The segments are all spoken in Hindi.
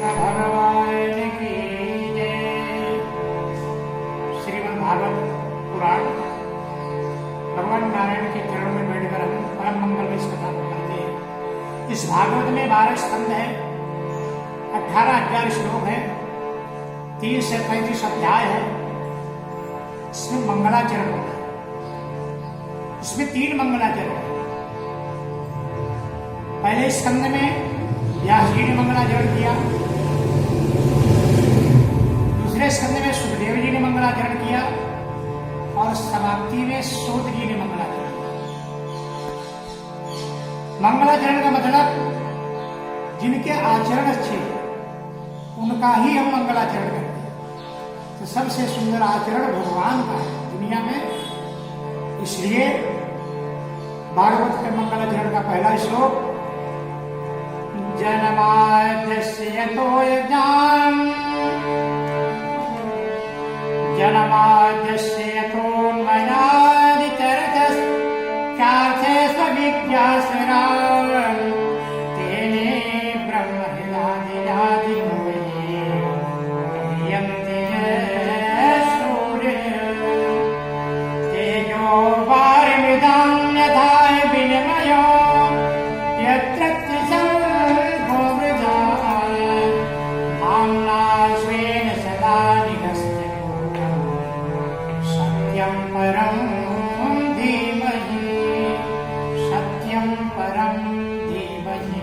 भगवान की जय। श्रीमद् भागवत पुराण भगवान नारायण के चरणों में बैठकर हम परम मंगल में इस कथा को करते हैं। इस भागवत में 12 स्कंद है, 18,000 श्लोक है, 30 से 35 अध्याय है। इसमें मंगलाचरण होता है। इसमें 3 मंगलाचरण है। पहले स्कंद में व्यास जी ने मंगलाचरण किया, दूसरे स्कंद में सुखदेव जी ने मंगलाचरण किया और समाप्ति में सूत जी ने मंगलाचरण किया। मंगलाचरण का मतलब जिनके आचरण अच्छे उनका ही हम मंगलाचरण करते हैं। तो सबसे सुंदर आचरण भगवान का है दुनिया में। इसलिए भागवत के मंगलाचरण का पहला श्लोक जन्माद्यस्य यतोऽयज्ञाम् जन्माद्यस्य यतोऽन्वयादितरतश्चार्थेष्वभिज्ञासुरान् तेने ब्रह्महृदादिजादिमूले सूर्य तेजो वारिमिदं यथा विनिमयो यत्र परम धीमहि सत्यम परम धीमहि।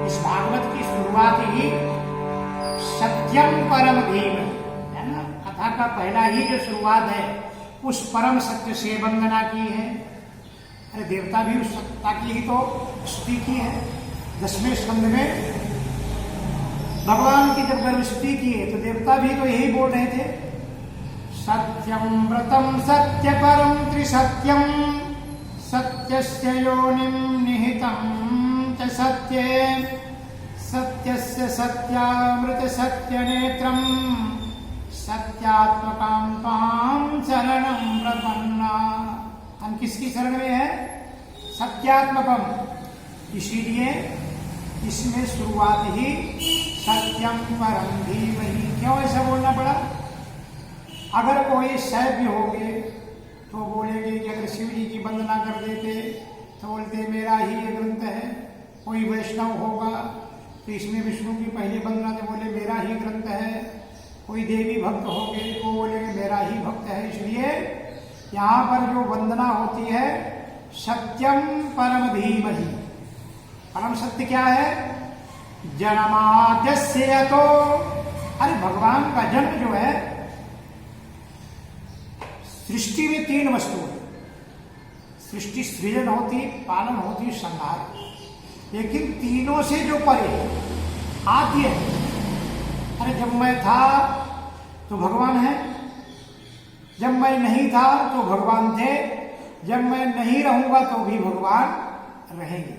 इस भागवत की शुरुआत ही सत्यम परम धीमहि है ना। कथा का पहला ही जो शुरुआत है उस परम सत्य से वंदना की है। अरे देवता भी उस सत्ता की ही तो स्तुति की है। 10वें स्कंद में भगवान की जब गर्भ स्तुति की है तो देवता भी तो यही बोल रहे थे, सत्यं व्रतं सत्यपरं त्रिसत्यं सत्यस्य योनिं निहितं च सत्ये सत्यस्य सत्यामृत सत्यनेत्रं सत्यात्मकां त्वां शरणं प्रपन्ना। हम किसकी शरण में है? सत्यात्मकम। इसीलिए इसमें शुरुआत ही सत्यम परम धीमहि। क्यों ऐसा बोलना पड़ा? अगर कोई सैव्य होंगे तो बोलेंगे कि अगर शिव जी की वंदना कर देते तो बोलते मेरा ही ये ग्रंथ है। कोई वैष्णव होगा तो इसमें विष्णु की पहली वंदना तो बोले मेरा ही ग्रंथ है। कोई देवी भक्त होंगे तो बोलेंगे मेरा ही भक्त है। इसलिए यहाँ पर जो वंदना होती है सत्यम परम धीमहि। परम सत्य क्या है? जन्माद्यस्य यतो। अरे भगवान का जन्म जो है, सृष्टि में 3 वस्तु है। सृष्टि सृजन होती, पालन होती, संहार। लेकिन तीनों से जो परे आद्य है। अरे जब मैं था तो भगवान है, जब मैं नहीं था तो भगवान थे, जब मैं नहीं रहूंगा तो भी भगवान रहेंगे।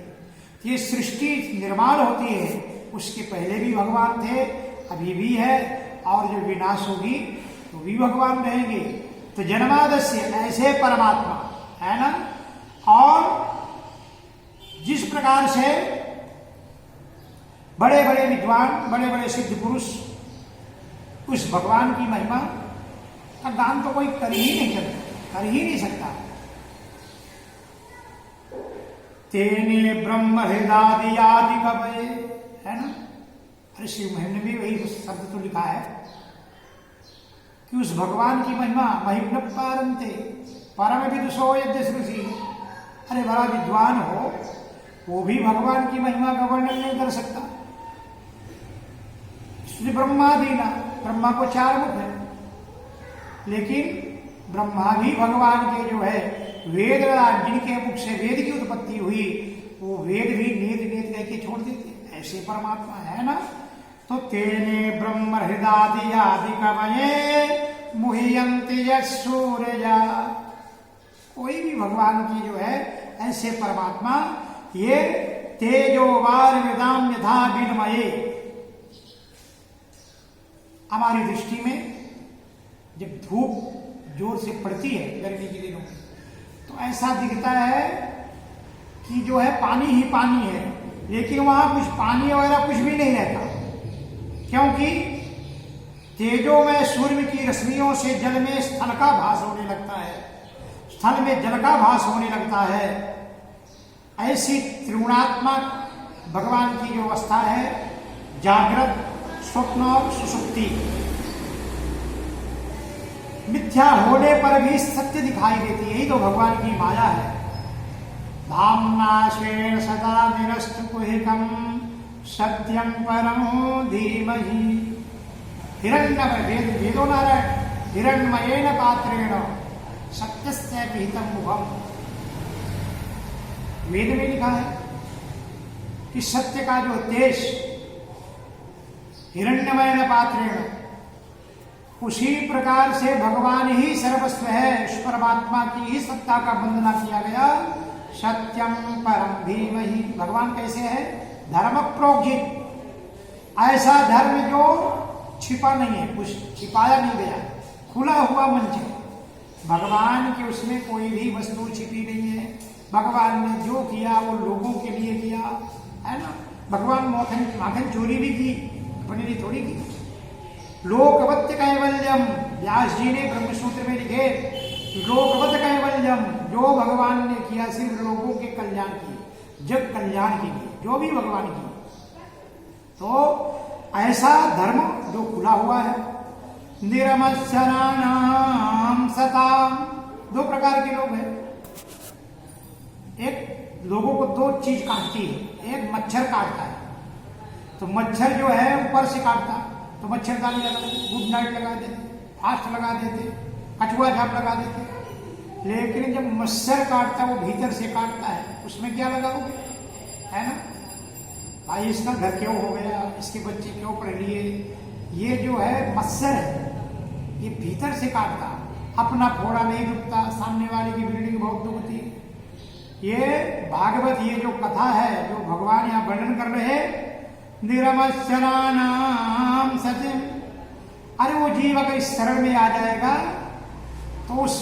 ये सृष्टि निर्माण होती है उसके पहले भी भगवान थे, अभी भी है, और जो विनाश होगी तो भी भगवान रहेंगे। तो जन्माद्यस्य ऐसे परमात्मा है ना। और जिस प्रकार से बड़े बड़े विद्वान, बड़े बड़े सिद्ध पुरुष उस भगवान की महिमा का गान तो कोई कर ही नहीं सकता। तेने ब्रह्म हृदादि कवये है ना। अरे शिव महिम ने भी वही शब्द तो लिखा है कि उस भगवान की महिमा महिम्न पारंते परम विदुषो यद्य सृषि। अरे बड़ा विद्वान हो वो भी भगवान की महिमा का वर्णन नहीं कर सकता। इसलिए ब्रह्मादीना, ब्रह्मा को 4 मुख है, लेकिन ब्रह्मा भी भगवान के जो है वेद, जिनके मुख से वेद की उत्पत्ति हुई वो वेद भी नेत कह के छोड़ देते। ऐसे परमात्मा है ना। तो तेने ब्रह्म हृदादि कवये मुह्यन्ति यस्सूर्या। कोई भी भगवान की जो है ऐसे परमात्मा ये तेजो वारिमिदं यथा विनिमये। हमारी दृष्टि में जब धूप जोर से पड़ती है गर्मी के दिनों में तो ऐसा दिखता है कि जो है पानी ही पानी है, लेकिन वहां कुछ पानी वगैरह कुछ भी नहीं रहता, क्योंकि तेजोमय सूर्य की रश्मियों से जल में स्थल का भास होने लगता है, स्थल में जल का भास होने लगता है। ऐसी त्रिगुणात्मक भगवान की जो अवस्था है, जागृत, स्वप्न और सुषुप्ति, मिथ्या होने पर भी सत्य दिखाई देती है। यही तो भगवान की माया है। धाम्ना स्वेन सदा निरस्तु कुहिकं सत्यं परमो धीमहि। हिरण्यमय वेदो नारायण हिरण्मयेन पात्रेण सत्यस्य पिहितं मुखम्। वेद में लिखा है कि सत्य का जो तेज हिरण्यमय पात्रेण, उसी प्रकार से भगवान ही सर्वस्व है। उस परमात्मा की ही सत्ता का वंदना किया गया। सत्यम परम धीमहि। भगवान कैसे है? धर्म प्रोज्झित, ऐसा धर्म जो छिपा नहीं है, कुछ छिपाया नहीं गया, खुला हुआ मंच है। भगवान के उसमें कोई भी वस्तु छिपी नहीं है। भगवान ने जो किया वो लोगों के लिए किया, है ना। भगवान माखन चोरी भी की, अपने लिए थोड़ी की। लोकवत कैवल्यम, व्यास जी ने ब्रह्मसूत्र में लिखे, लोकवत कैवल्यम, जो भगवान ने किया सिर्फ लोगों के कल्याण के लिए, जग कल्याण के लिए, जो भी भगवान की। तो ऐसा धर्म जो खुला हुआ है। निरमत्सराणाम सताम, दो प्रकार के लोग हैं। एक लोगों को दो चीज काटती है, एक मच्छर काटता है, तो मच्छर जो है ऊपर से काटता, तो मच्छरदानी लगा देते, गुड नाइट लगा देते, फास्ट लगा देते, कछुआ झाप लगा देते। लेकिन जब मच्छर काटता है वो भीतर से काटता है, उसमें क्या लगाओगे, है ना। भाई इसका घर क्यों हो गया, इसके बच्चे क्यों पढ़ लिए, ये जो है मच्छर है, ये भीतर से काटता, अपना फोड़ा नहीं दुखता, सामने वाले की बिल्डिंग बहुत दुखती। ये भागवत, ये जो कथा है जो भगवान यहाँ वर्णन कर रहे हैं, निरमत्सराणाम सत्यम। अरे वो जीव अगर इस शरण में आ जाएगा तो उस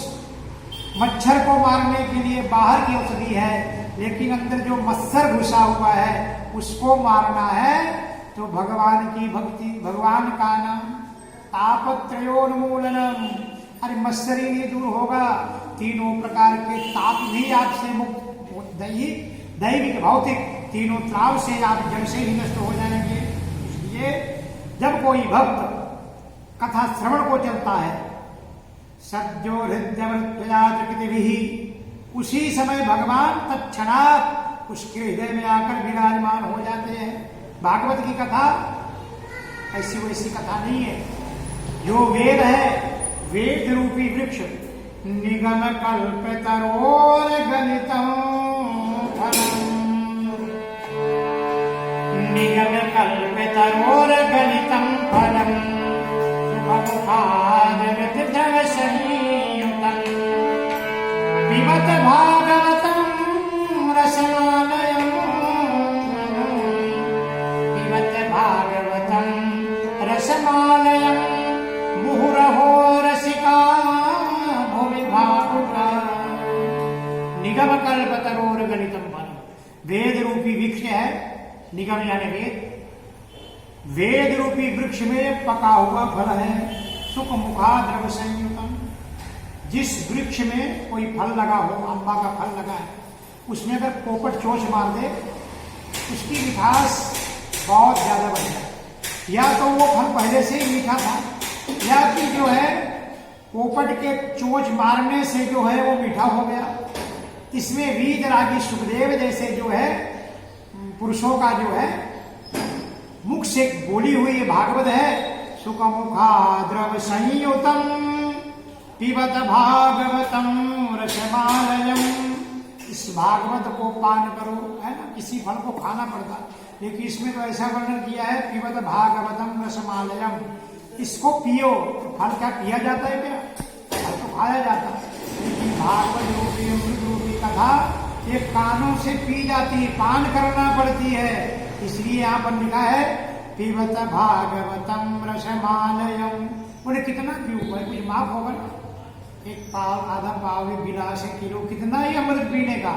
मच्छर को मारने के लिए बाहर की औषधि है, लेकिन अंदर जो मच्छर घुसा हुआ है उसको मारना है तो भगवान की भक्ति, भगवान का नाम, तापत्रयोन्मूलनम। अरे मच्छर ही नहीं दूर होगा, तीनों प्रकार के ताप भी आपसे मुक्त, दैविक भौतिक तीनों ताप से आप जड़ से ही नष्ट हो जाएंगे। इसलिए जब कोई भक्त कथा श्रवण को चलता है, सद्यो हृदय, उसी समय भगवान तत्क्षणात उसके हृदय में आकर विराजमान हो जाते हैं। भागवत की कथा ऐसी वैसी कथा नहीं है। जो वेद है, वेद रूपी वृक्ष, निगम कल्पतरोर गलितम फलम, निगम कल्पतरोर गलितम फलम, शुभमुखादरत द्रव संयुतम, पिबत भागवतम रसमालयम, पिबत भागवतम रसमालयम, मुहुरहो रसिका भुवि भावुका। निगम कल्पतरोर गलितम फलम, वेद रूपी वृक्ष है, निगम यानी वेद, वेद रूपी वृक्ष में पका हुआ फल है, सुख मुखा द्रव संयुतम। जिस वृक्ष में कोई फल लगा हो, अम्बा का फल लगा है, उसमें अगर पोपट चोंच मार दे, उसकी मिठास बहुत ज्यादा बढ़ जाए। या तो वो फल पहले से ही मीठा था, या कि जो है पोपट के चोंच मारने से जो है वो मीठा हो गया। इसमें वीतरागी सुखदेव जैसे जो है पुरुषों का जो है मुख से बोली हुई ये भागवत है। सुख मुखा द्रव संयुतम, पिबत भागवतम रसमालयम। इस भागवत को पान करो, है ना। किसी फल को खाना पड़ता, लेकिन इसमें तो ऐसा वर्णन किया है, पिबत भागवतम रसमालयम, इसको पियो। तो फल क्या पिया जाता है क्या? फल तो खाया जाता है, लेकिन भागवत रूपी अमृत रूपी कथा ये कानों से पी जाती है, पान करना पड़ती है। इसलिए यहाँ पर लिखा है पिबत भागवतम रसमालयम। उन्हें कितना पीऊँ भाई, कुछ माफ होगा ना। एक पाव, आधा पाव, एक गिलास, 1 किलो, कितना ही अमृत पीने का।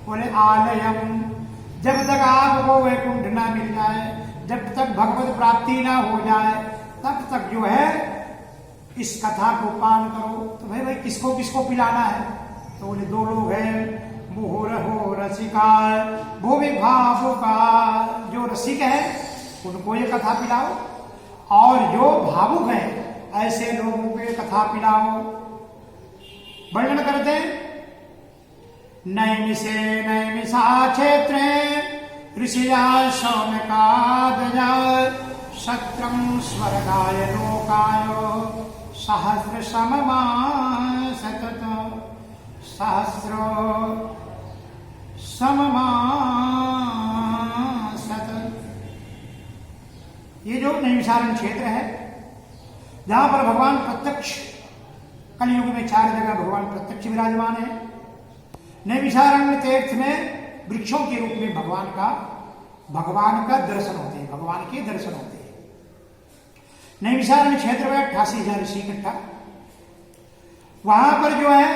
बोले आलयम, जब तक आपको वैकुंठ ना मिल जाए, जब तक भगवत प्राप्ति ना हो जाए तब तक जो है इस कथा को पान करो। तो भाई किसको किसको पिलाना है? तो बोले 2 लोग हैं, मोहर हो रसिका, भूमि भावुका। जो रसिक है उनको ये कथा पिलाओ, और जो भावुक है ऐसे लोगों को ये कथा पिलाओ। वर्णन करते हैं, नैमिषे नैमिषा क्षेत्रे ऋषिया शौनकादया शत्रं स्वर्गाय लोकाय सहस्र सममा सतत सहस्र सममा सतत। ये जो नैमिषारण्य क्षेत्र है जहां पर भगवान प्रत्यक्ष, कलयुग में 4 जगह भगवान प्रत्यक्ष विराजमान है। नैमिषारण्य तीर्थ में वृक्षों के रूप में भगवान का दर्शन होते हैं, भगवान के दर्शन होते हैं। नैमिषारण्य क्षेत्र में 88,000 ऋषि इकट्ठा। वहां पर जो है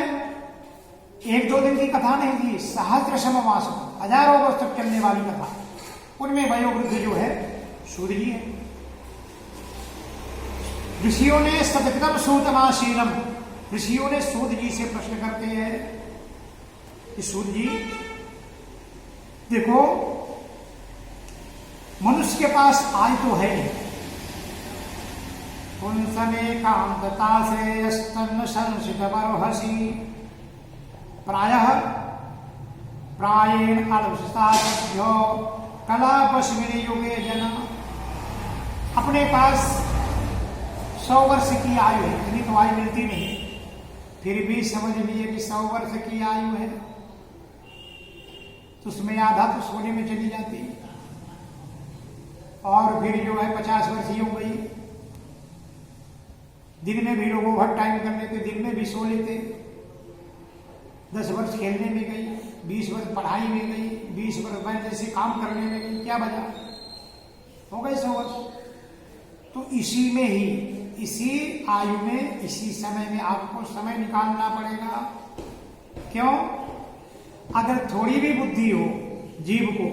1-2 दिन की कथा नहीं थी, सहस्र सममास, हजारों वर्ष तक चलने वाली कथा। उनमें वयोवृद्ध जो है सूर्य जी है। ऋषियों ने सतकृतम सूतमाशीलम, ऋषियों ने सूर्य जी से प्रश्न करते हैं कि सूर्य जी देखो, मनुष्य के पास आय तो है नहीं, पुंसमेकांतता से स्तन संसित बरोहसी प्रायेण अलवसाभ्यो कलापस्मिने युगे जना। अपने पास 100 वर्ष की आयु है, इतनी तो आयु मिलती नहीं, फिर भी समझ लीजिए कि 100 वर्ष की आयु है, तो उसमें आधा तो सोने में चली जाती है, और फिर जो है 50 वर्ष ही हो गई। दिन में भी लोग ओवर टाइम कर लेते, दिन में भी सो लेते। 10 वर्ष खेलने में गई, 20 वर्ष पढ़ाई में गई, 20 वर्ष बैठ जैसे काम करने में गई, क्या वजह हो गए 100 वर्ष। तो इसी में ही, इसी आयु में, इसी समय में आपको समय निकालना पड़ेगा। क्यों? अगर थोड़ी भी बुद्धि हो जीव को,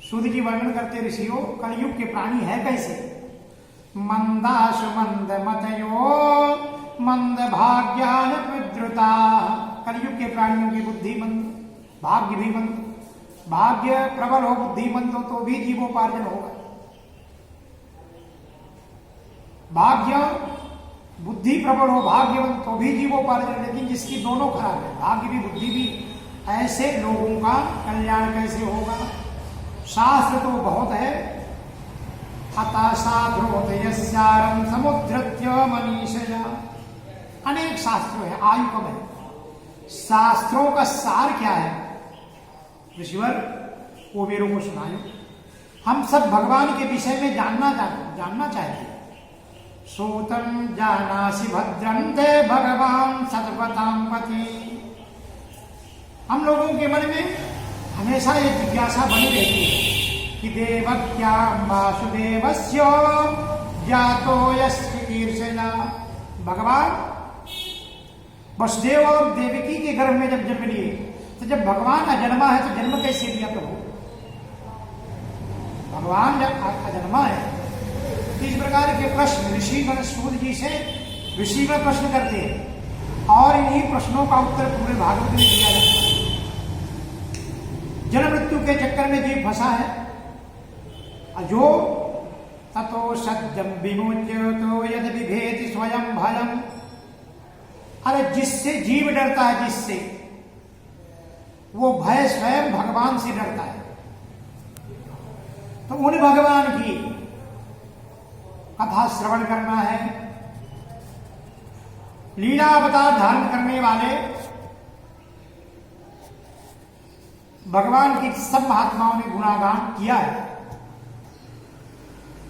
सूर्य जी वर्णन करते ऋषियों, कलयुग के प्राणी है कैसे? मंदाशु मंद मतयो मंद भाग्यान विद्रुता। कलयुग के प्राणियों की बुद्धि मंद, भाग्य भी मंद। भाग्य प्रबल हो, बुद्धि मंद हो तो भी जीवोपार्जन होगा। भाग्य, बुद्धि प्रबल हो, भाग्यवंत तो भी जीवोपार्जन। लेकिन जिसकी दोनों खराब है, भाग्य भी बुद्धि भी, ऐसे लोगों का कल्याण कैसे होगा? शास्त्र तो बहुत है, अतः साधुरोदयस्यारं समुद्धृत्य मनीषया। अनेक शास्त्र है, आयु कम है। शास्त्रों का सार क्या है ऋषिवर? वो मेरे को सुनायो। हम सब भगवान के विषय में जानना चाहते। सूतम जानासि भद्रं ते भगवान सतपथां पति। हम लोगों के मन में हमेशा ये जिज्ञासा बनी रहती है कि देवक्यां वासुदेवस्य जातो यस्य कीर्षणा। भगवान वसुदेव और देवकी के गर्भ में जब जन्म लिए, तो जब भगवान अजन्मा है तो जन्म कैसे लिया प्रभु? भगवान जब अजन्मा है, इस प्रकार के प्रश्न ऋषिगण सूर्य जी से ऋषिगण प्रश्न करते हैं, और इन्हीं प्रश्नों का उत्तर पूरे भागवत में दिया जाता है। जन्म मृत्यु के चक्कर में जीव फंसा है, अजो ततो सत्यम विमुच्य तो यद विभेति स्वयं भयम। अरे जिससे जीव डरता है, जिससे वो भय स्वयं भगवान से डरता है। तो उन भगवान की कथा श्रवण करना है। लीला अवतार धारण करने वाले भगवान की सब महात्माओं ने गुणागान किया है,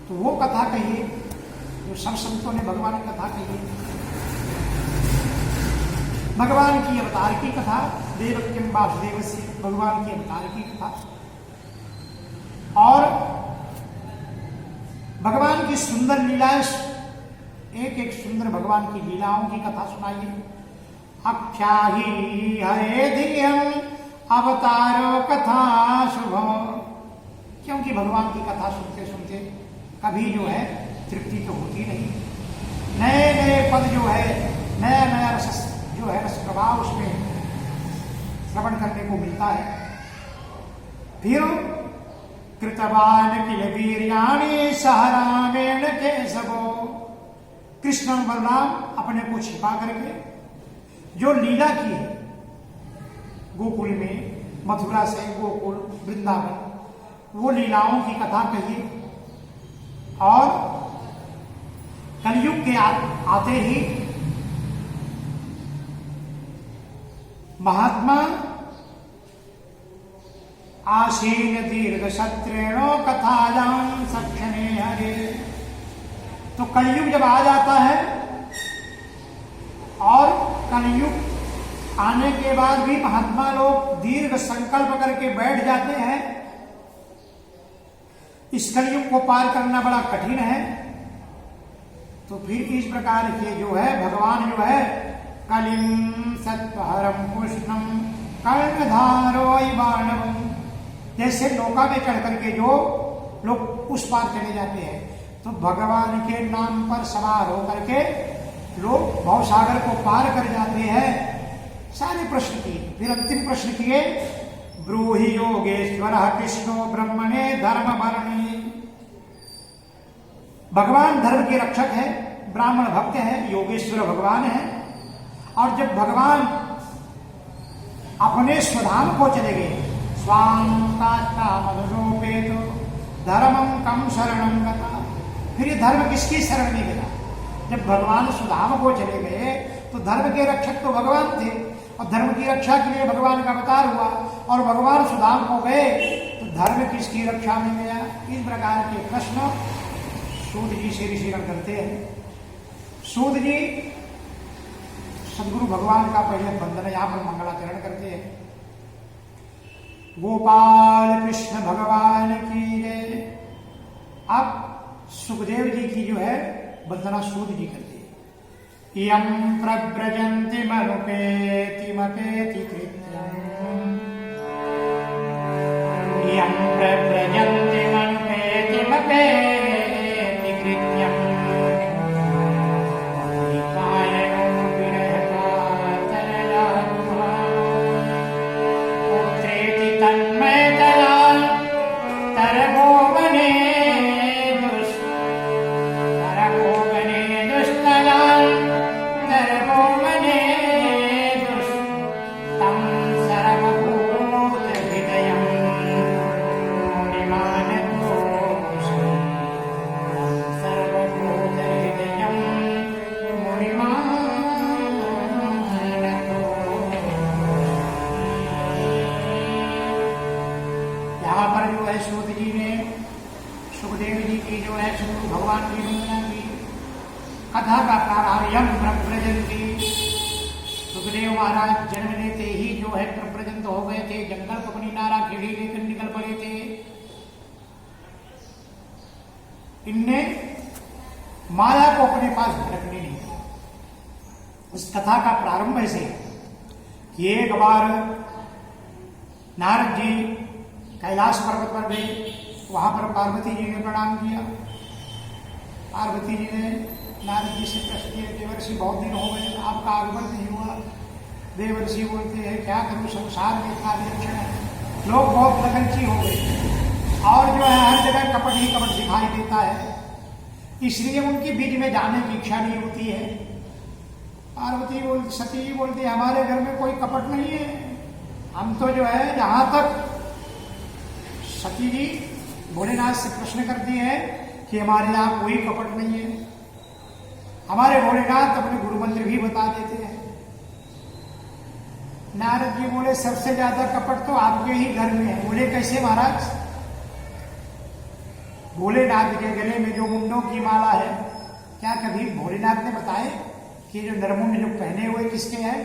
तो वो कथा कहिए जो सब संतों ने भगवान की कथा कही है। भगवान की अवतार की कथा, देवक्यं वासुदेवस्य, भगवान की अवतार की कथा, और भगवान की सुंदर लीलाएं, एक एक सुंदर भगवान की लीलाओं की कथा सुनाइए। आख्याहि हरे धियं अवतारो कथा शुभ। क्योंकि भगवान की कथा सुनते सुनते कभी जो है तृप्ति तो होती नहीं, नए नए पद जो है, नया नया रस जो है, रस प्रभाव उसमें श्रवण करने को मिलता है। फिर कृतवान किल वीर्याणि सह रामेण केशवो, कृष्ण और बलराम अपने को छिपा करके जो लीला की है गोकुल में, मथुरा से गोकुल वृंदावन, वो लीलाओं की कथा कही। और कलयुग के आते ही महात्मा आसीन दीर्घ सत्रेणो कथायां सक्षणे हरे, तो कलयुग जब आ जाता है और कलयुग आने के बाद भी महात्मा लोग दीर्घ संकल्प करके बैठ जाते हैं, इस कलयुग को पार करना बड़ा कठिन है। तो फिर इस प्रकार के जो है भगवान जो है कलिम सत्वहरम कृष्णम कर्णधारो बाणवम, जैसे नौका में चढ़ करके जो लोग उस पार चले जाते हैं, तो भगवान के नाम पर सवार होकर के लोग भवसागर को पार कर जाते हैं। सारे प्रश्न किए, फिर अंतिम प्रश्न किए, ब्रूहि योगेश्वर कृष्णो ब्रह्मणे धर्म वर्णी, भगवान धर्म के रक्षक है, ब्राह्मण भक्त है, योगेश्वर भगवान है। और जब भगवान अपने स्वधाम को चले गए, स्वांतात्मामनुरूपेत धर्मम कम शरणम गता, फिर ये धर्म किसकी शरण में गया? जब भगवान सुधाम को चले गए तो धर्म के रक्षक तो भगवान थे, और धर्म की रक्षा के लिए भगवान का अवतार हुआ, और भगवान सुधाम को गए तो धर्म किसकी रक्षा में गया? इस प्रकार के प्रश्न सूत जी से ऋषिगण करते हैं। सूत जी सदगुरु भगवान का पहले वंदन यहाँ पर मंगलाचरण करते हैं। गोपाल कृष्ण भगवान की जय। अब सुखदेव जी की जो है वंदना सूत जी करते हैं। यम प्रव्रजन्ति मनुपेति मपेति कृत्यम्, यम प्रव्रजन्ति मनुपेति मपेति कृत्यम्, कायनो विरहता तरला पुत्रेति तन्मयतया तरभोवने भगवान की वंदना की। कथा का प्रारंभ यम प्रव्रजन्ति, सुखदेव महाराज जन्म लेते ही जो है प्रव्रजंत हो गए थे, जंगल को अपनी नारा खेड़ी लेकर निकल पड़े थे। इनने माया को अपने पास रखने नहीं दिया। इस कथा का प्रारंभ ऐसे कि एक बार नारद जी कैलाश पर्वत पर गए, वहां पर पार्वती जी ने प्रणाम किया। पार्वती जी ने नारद जी से प्रश्न किया, देवर्षि बहुत दिन हो गए, आपका आगमन नहीं हुआ। देवर्षि बोलते हैं क्या करूं, संसार में इतना विलक्षण है, लोग बहुत लगनची हो गए और जो है हर जगह कपट ही कपट दिखाई देता है, इसलिए उनकी बीच में जाने की इच्छा नहीं होती है। पार्वती बोलती, सती जी बोलती, हमारे घर में कोई कपट नहीं है, हम तो जो है जहां तक सती जी भोलेनाथ से प्रश्न करती है कि हमारे यहाँ कोई कपट नहीं है, हमारे भोलेनाथ अपने गुरु मंत्र भी बता देते हैं। नारद जी बोले सबसे ज्यादा कपट तो आपके ही घर में है। बोले कैसे महाराज? भोलेनाथ के गले में जो मुंडों की माला है, क्या कभी भोलेनाथ ने बताए कि जो नरमुंड जो पहने हुए किसके हैं?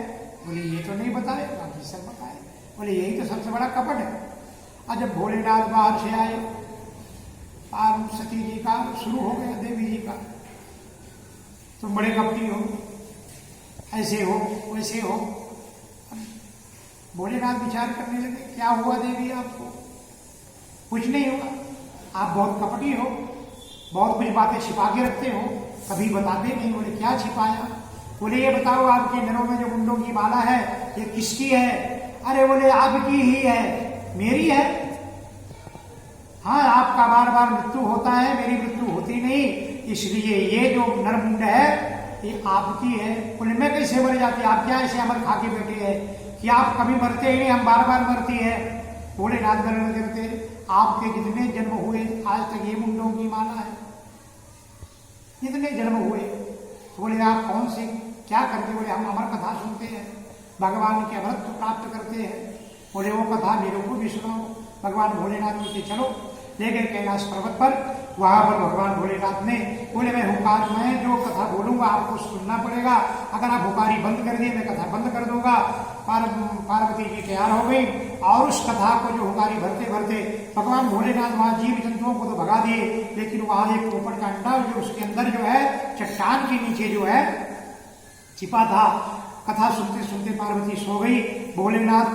बोले ये तो नहीं बताए, बाकी सब बताए। बोले यही तो सबसे बड़ा कपट है। और जब भोलेनाथ बाहर से आए, सती जी का शुरू हो गया, देवी जी का, तुम बड़े कपटी हो, ऐसे हो वैसे हो। भोलेनाथ विचार करने लगे, क्या हुआ देवी आपको? कुछ नहीं हुआ। आप बहुत कपटी हो, बहुत कुछ बातें छिपा के रखते हो, कभी बताते नहीं। बोले क्या छिपाया? बोले ये बताओ आपके नरों में जो मुंडों की माला है ये किसकी है? अरे बोले आपकी ही है। मेरी है? हाँ, आपका बार बार मृत्यु होता है, मेरी मृत्यु होती नहीं, इसलिए ये जो नरमुंड है ये आपकी है। बोले मैं कैसे मर जाती? आप क्या ऐसे अमर खा के बैठे हैं कि आप कभी मरते ही नहीं, हम बार बार मरती है। बोले नाथ गण करते आपके कितने जन्म हुए आज तक ये मुंडों की माला है, कितने जन्म हुए? बोले आप कौन से क्या करते? बोले हम अमर कथा सुनते हैं, भगवान के अमरत्व प्राप्त करते हैं। बोले वो कथा मेरे को भी सुनाओ। भगवान भोलेनाथ बोलते चलो लेकर कैलाश पर्वत पर, वहां पर भगवान भोलेनाथ ने बोले मैं हुकार, मैं जो कथा बोलूंगा आपको सुनना पड़ेगा, अगर आप हुकारी बंद कर दिए मैं कथा बंद कर दूंगा। पार्वती जी तैयार हो गई और उस कथा को जो हुकारी भरते भरते भगवान भोलेनाथ वहां जीव जंतुओं को तो भगा दिए, लेकिन वहां एक पोपट का अंडा जो उसके अंदर जो है चट्टान के नीचे जो है छिपा था। कथा सुनते सुनते पार्वती सो गई, भोलेनाथ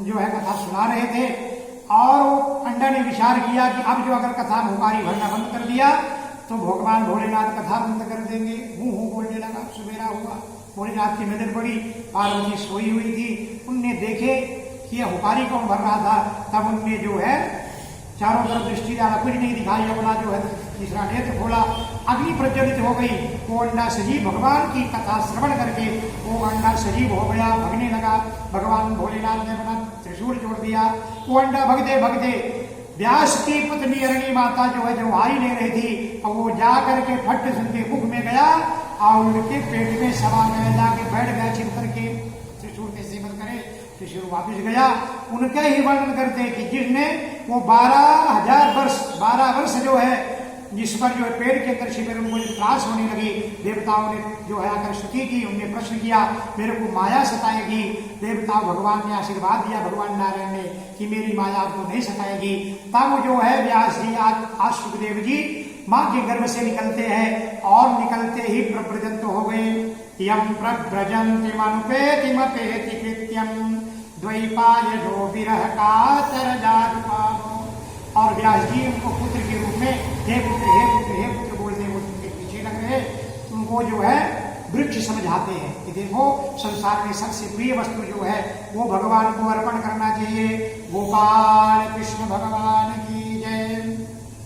जो है कथा सुना रहे थे और अंडा ने विचार किया कि अब जो अगर कथा हुकारी भरना बंद कर दिया तो भगवान भोलेनाथ कथा बंद कर देंगे। हूँ बोलने लगा। सवेरा हुआ, भोलेनाथ की नजर पड़ी, पार्वती सोई हुई थी। उनने देखे कि यह हुकारी कौन भर रहा था, तब उनने जो है चारों तरफ दृष्टि डाला, कुछ नहीं दिखाई। अपना जो है तीसरा नेत्र खोला, अग्नि प्रज्वलित हो गई। वो अंडा सजीव भगवान की कथा श्रवण करके वो अंडा सजीव हो गया, भगने लगा। भगवान भोलेनाथ ने अपना त्रिशूल जोड़ दिया। वो अंडा भगते भगते व्यास की पत्नी अरणी माता जो है जवाई ले रही थी, और वो जा करके फट सुनके मुख में गया और उनके पेट में सवा गया, जाके बैठ गया छिप करके। त्रिशूल के सेवन करे, त्रिशूल वापिस गया। उनके ही वर्णन करते कि जिसने वो 12 वर्ष जो है जिस पर जो है पेड़ के अंदर छिपे उनको जो त्रास होने लगी, देवताओं ने जो है आकर स्तुति की, उन्हें प्रश्न किया मेरे को माया सताएगी। देवता भगवान ने आशीर्वाद दिया, भगवान नारायण ने कि मेरी माया आपको नहीं सताएगी। तब जो है व्यास जी आज सुखदेव जी माँ के गर्भ से निकलते हैं और निकलते ही प्रव्रजंत हो गए। यम प्रव्रजंति मनुपेति कृत्यम द्वैपायनो विरह कातर जातुपावो। और व्यास जी उनको पुत्र के रूप में हे पुत्र हे पुत्र हे पुत्र बोलते वो उनके पीछे लग रहे, उनको जो है वृक्ष समझाते हैं कि देखो संसार में सबसे प्रिय वस्तु जो है वो भगवान को अर्पण करना चाहिए। गोपाल कृष्ण भगवान की